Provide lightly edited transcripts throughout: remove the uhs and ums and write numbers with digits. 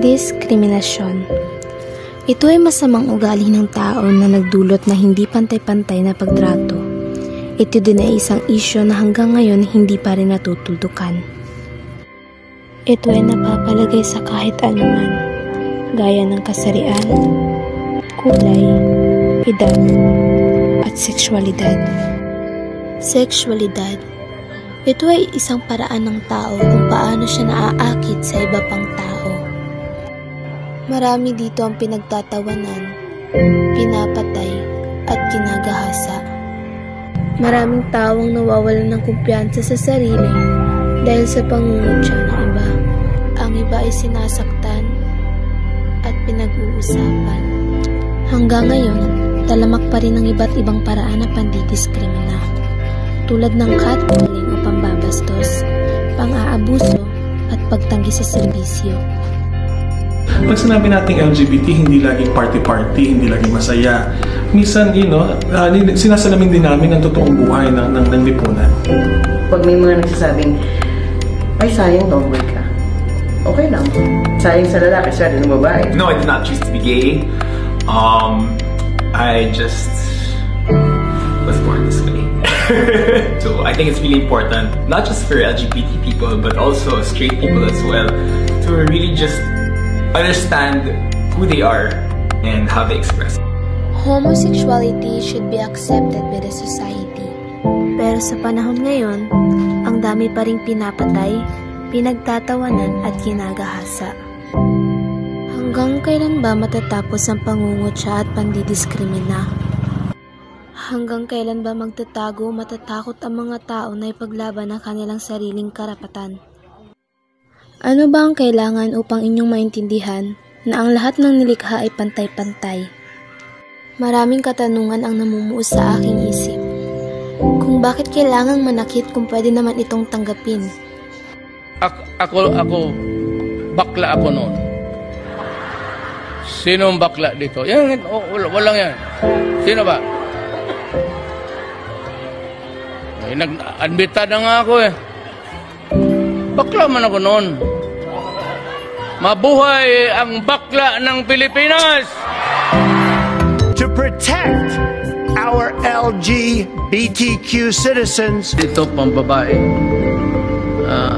Diskriminasyon. Ito ay masamang ugali ng tao na nagdulot na hindi pantay-pantay na pagtrato. Ito din ay isang isyu na hanggang ngayon hindi pa rin natutuldukan. Ito ay napapalagay sa kahit anuman, gaya ng kasarian, kulay, edad, at sexualidad. Sexualidad. Ito ay isang paraan ng tao kung paano siya naaakit sa iba pang tao. Marami dito ang pinagtatawanan, pinapatay, at ginagahasa. Maraming taong nawawalan ng kumpiyansa sa sarili dahil sa pangungutya ng iba. Ang iba ay sinasaktan at pinag-uusapan. Hanggang ngayon, talamak pa rin ang iba't ibang paraan ng pandidiskrimina, tulad ng catcalling o pambabastos, pang-aabuso at pagtanggi sa serbisyo. Pag sinabi nating LGBT, hindi laging party-party, hindi laging masaya. Minsan, sinasalamin din namin ang totoong buhay ng lipunan. Pag may mga nagsasabing, ay sayang tomboy ka, okay lang. Sayang sa lalaki, siya rin ng babae. No, I did not choose to be gay. I just was born this way. So I think it's really important, not just for LGBT people, but also straight people as well, to really just understand who they are and how they express it. Homosexuality should be accepted by the society. Pero sa panahon ngayon, ang dami pa ring pinapatay, pinagtatawanan at ginagahasa. Hanggang kailan ba matatapos ang pangungutya at pandidiskrimina? Hanggang kailan ba magtatago, matatakot ang mga tao na ipaglaban ang kanilang sariling karapatan? Ano ba ang kailangan upang inyong maintindihan na ang lahat ng nilikha ay pantay-pantay? Maraming katanungan ang namumuo sa aking isip. Kung bakit kailangang manakit kung pwede naman itong tanggapin? Ako, bakla ako noon. Sinong bakla dito? Yan, walang yan. Sino ba? Nag-admita na nga ako eh. Bakla man ako noon. Mabuhay ang bakla ng Pilipinas! To protect our LGBTQ citizens. Dito pang babae.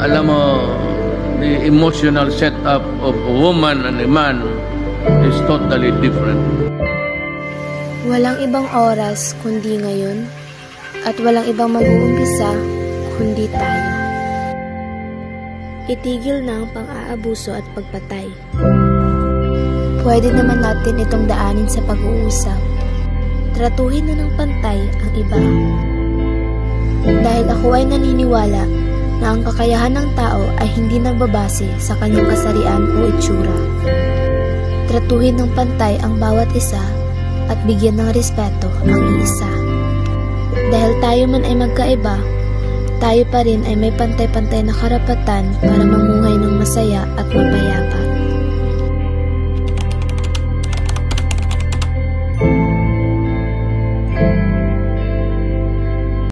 Alam mo, the emotional setup of a woman and a man is totally different. Walang ibang oras kundi ngayon, at walang ibang mag-uumpisa kundi tayo. Itigil na ang pang-aabuso at pagpatay. Pwede naman natin itong daanin sa pag-uusap. Tratuhin na ng pantay ang iba. Dahil ako ay naniniwala na ang kakayahan ng tao ay hindi nagbabase sa kanyang kasarian o itsura. Tratuhin ng pantay ang bawat isa at bigyan ng respeto ang iisa. Dahil tayo man ay magkaiba, tayo pa rin ay may pantay-pantay na karapatan para mamuhay ng masaya at mapayapa.